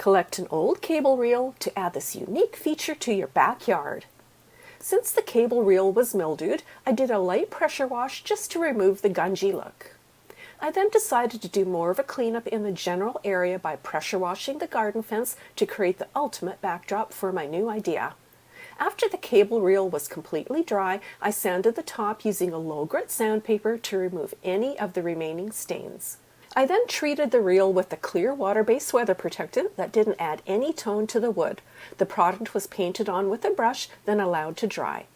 Collect an old cable reel to add this unique feature to your backyard. Since the cable reel was mildewed, I did a light pressure wash just to remove the gungy look. I then decided to do more of a cleanup in the general area by pressure washing the garden fence to create the ultimate backdrop for my new idea. After the cable reel was completely dry, I sanded the top using a low grit sandpaper to remove any of the remaining stains. I then treated the reel with a clear water-based weather protectant that didn't add any tone to the wood. The product was painted on with a brush, then allowed to dry.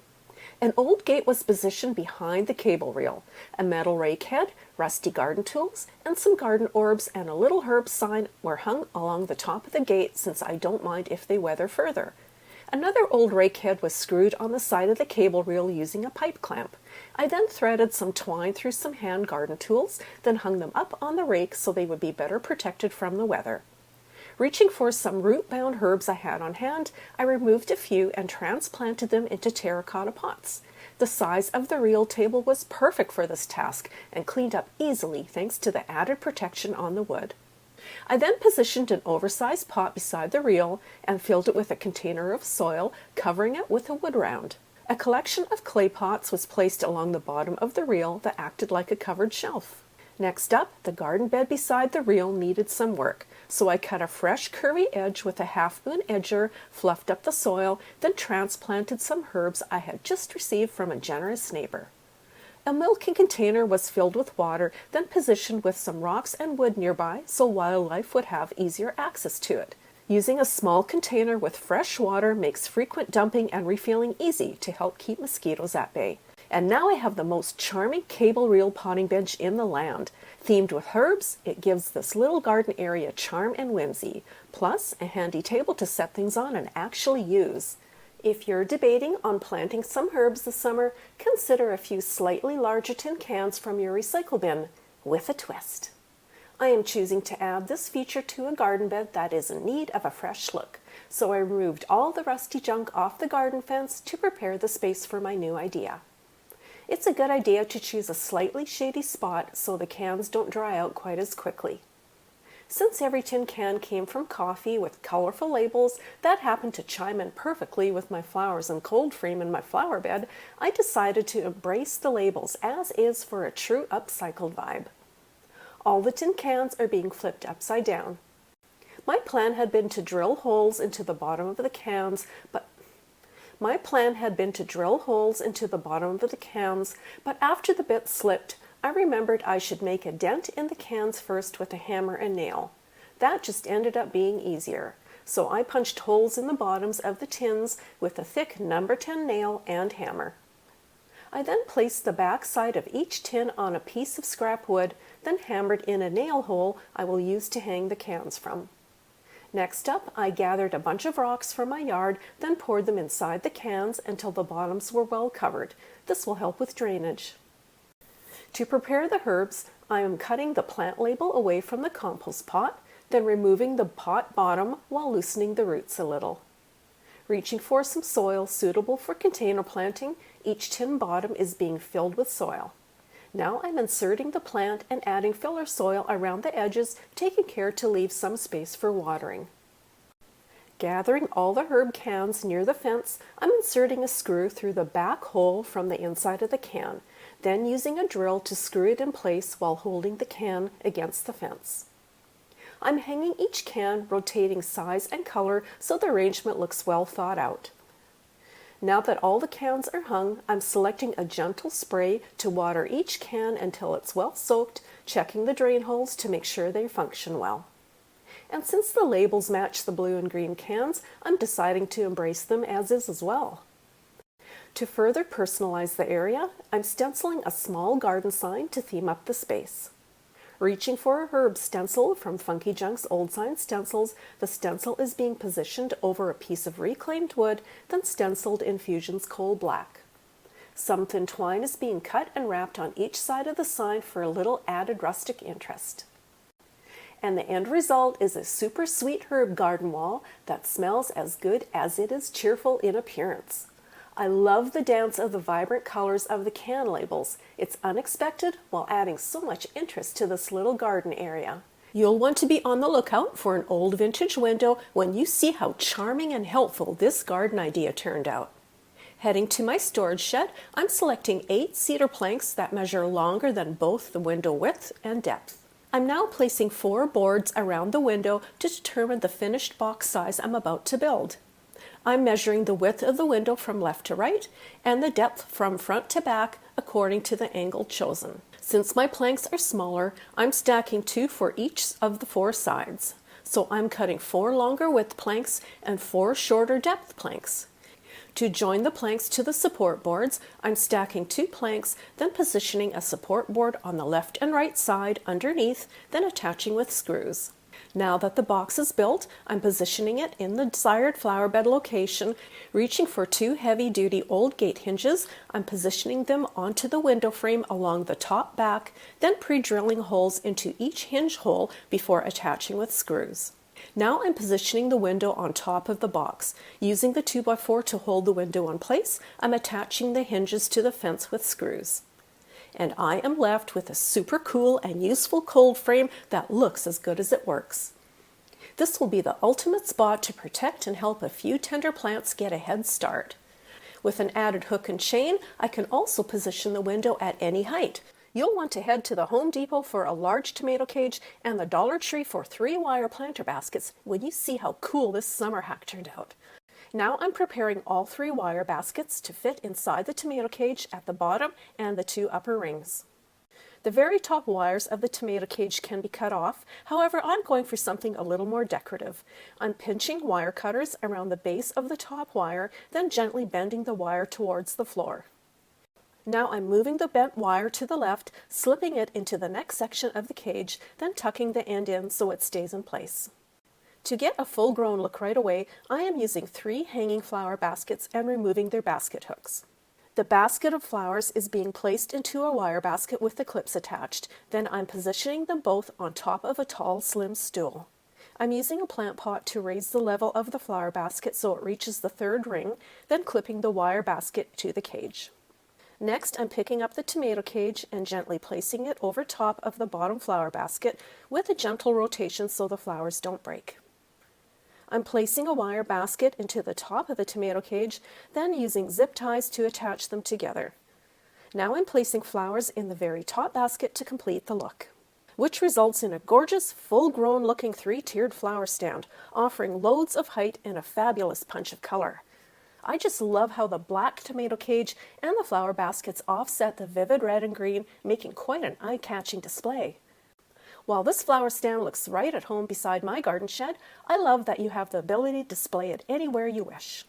An old gate was positioned behind the cable reel. A metal rake head, rusty garden tools, and some garden orbs and a little herb sign were hung along the top of the gate since I don't mind if they weather further. Another old rake head was screwed on the side of the cable reel using a pipe clamp. I then threaded some twine through some hand garden tools, then hung them up on the rake so they would be better protected from the weather. Reaching for some root-bound herbs I had on hand, I removed a few and transplanted them into terracotta pots. The size of the reel table was perfect for this task and cleaned up easily thanks to the added protection on the wood. I then positioned an oversized pot beside the reel and filled it with a container of soil, covering it with a wood round. A collection of clay pots was placed along the bottom of the reel that acted like a covered shelf. Next up, the garden bed beside the reel needed some work, so I cut a fresh curvy edge with a half-moon edger, fluffed up the soil, then transplanted some herbs I had just received from a generous neighbor. A milking container was filled with water, then positioned with some rocks and wood nearby so wildlife would have easier access to it. Using a small container with fresh water makes frequent dumping and refilling easy to help keep mosquitoes at bay. And now I have the most charming cable reel potting bench in the land. Themed with herbs, it gives this little garden area charm and whimsy, plus a handy table to set things on and actually use. If you're debating on planting some herbs this summer, consider a few slightly larger tin cans from your recycle bin, with a twist. I am choosing to add this feature to a garden bed that is in need of a fresh look, so I removed all the rusty junk off the garden fence to prepare the space for my new idea. It's a good idea to choose a slightly shady spot so the cans don't dry out quite as quickly. Since every tin can came from coffee with colorful labels that happened to chime in perfectly with my flowers and cold frame in my flower bed, I decided to embrace the labels as is for a true upcycled vibe. All the tin cans are being flipped upside down. My plan had been to drill holes into the bottom of the cans, but after the bit slipped, I remembered I should make a dent in the cans first with a hammer and nail. That just ended up being easier, so I punched holes in the bottoms of the tins with a thick number 10 nail and hammer. I then placed the back side of each tin on a piece of scrap wood, then hammered in a nail hole I will use to hang the cans from. Next up, I gathered a bunch of rocks from my yard, then poured them inside the cans until the bottoms were well covered. This will help with drainage. To prepare the herbs, I am cutting the plant label away from the compost pot, then removing the pot bottom while loosening the roots a little. Reaching for some soil suitable for container planting, each tin bottom is being filled with soil. Now I'm inserting the plant and adding filler soil around the edges, taking care to leave some space for watering. Gathering all the herb cans near the fence, I'm inserting a screw through the back hole from the inside of the can, then using a drill to screw it in place while holding the can against the fence. I'm hanging each can, rotating size and color so the arrangement looks well thought out. Now that all the cans are hung, I'm selecting a gentle spray to water each can until it's well soaked, checking the drain holes to make sure they function well. And since the labels match the blue and green cans, I'm deciding to embrace them as is as well. To further personalize the area, I'm stenciling a small garden sign to theme up the space. Reaching for a herb stencil from Funky Junk's Old Sign Stencils, the stencil is being positioned over a piece of reclaimed wood, then stenciled in Fusion's Coal Black. Some thin twine is being cut and wrapped on each side of the sign for a little added rustic interest. And the end result is a super sweet herb garden wall that smells as good as it is cheerful in appearance. I love the dance of the vibrant colors of the can labels. It's unexpected while adding so much interest to this little garden area. You'll want to be on the lookout for an old vintage window when you see how charming and helpful this garden idea turned out. Heading to my storage shed, I'm selecting 8 cedar planks that measure longer than both the window width and depth. I'm now placing 4 boards around the window to determine the finished box size I'm about to build. I'm measuring the width of the window from left to right and the depth from front to back according to the angle chosen. Since my planks are smaller, I'm stacking 2 for each of the 4 sides. So I'm cutting 4 longer width planks and 4 shorter depth planks. To join the planks to the support boards, I'm stacking 2 planks, then positioning a support board on the left and right side underneath, then attaching with screws. Now that the box is built, I'm positioning it in the desired flower bed location. Reaching for 2 heavy-duty old gate hinges, I'm positioning them onto the window frame along the top back, then pre-drilling holes into each hinge hole before attaching with screws. Now I'm positioning the window on top of the box. Using the 2x4 to hold the window in place, I'm attaching the hinges to the fence with screws. And I am left with a super cool and useful cold frame that looks as good as it works. This will be the ultimate spot to protect and help a few tender plants get a head start. With an added hook and chain, I can also position the window at any height. You'll want to head to the Home Depot for a large tomato cage and the Dollar Tree for 3 wire planter baskets when you see how cool this summer hack turned out. Now I'm preparing all 3 wire baskets to fit inside the tomato cage at the bottom and the 2 upper rings. The very top wires of the tomato cage can be cut off, however I'm going for something a little more decorative. I'm pinching wire cutters around the base of the top wire, then gently bending the wire towards the floor. Now I'm moving the bent wire to the left, slipping it into the next section of the cage, then tucking the end in so it stays in place. To get a full-grown look right away, I am using 3 hanging flower baskets and removing their basket hooks. The basket of flowers is being placed into a wire basket with the clips attached. Then I'm positioning them both on top of a tall, slim stool. I'm using a plant pot to raise the level of the flower basket so it reaches the 3rd ring, then clipping the wire basket to the cage. Next, I'm picking up the tomato cage and gently placing it over top of the bottom flower basket with a gentle rotation so the flowers don't break. I'm placing a wire basket into the top of the tomato cage, then using zip ties to attach them together. Now I'm placing flowers in the very top basket to complete the look, which results in a gorgeous, full-grown looking 3-tiered flower stand, offering loads of height and a fabulous punch of color. I just love how the black tomato cage and the flower baskets offset the vivid red and green, making quite an eye-catching display. While this flower stand looks right at home beside my garden shed, I love that you have the ability to display it anywhere you wish.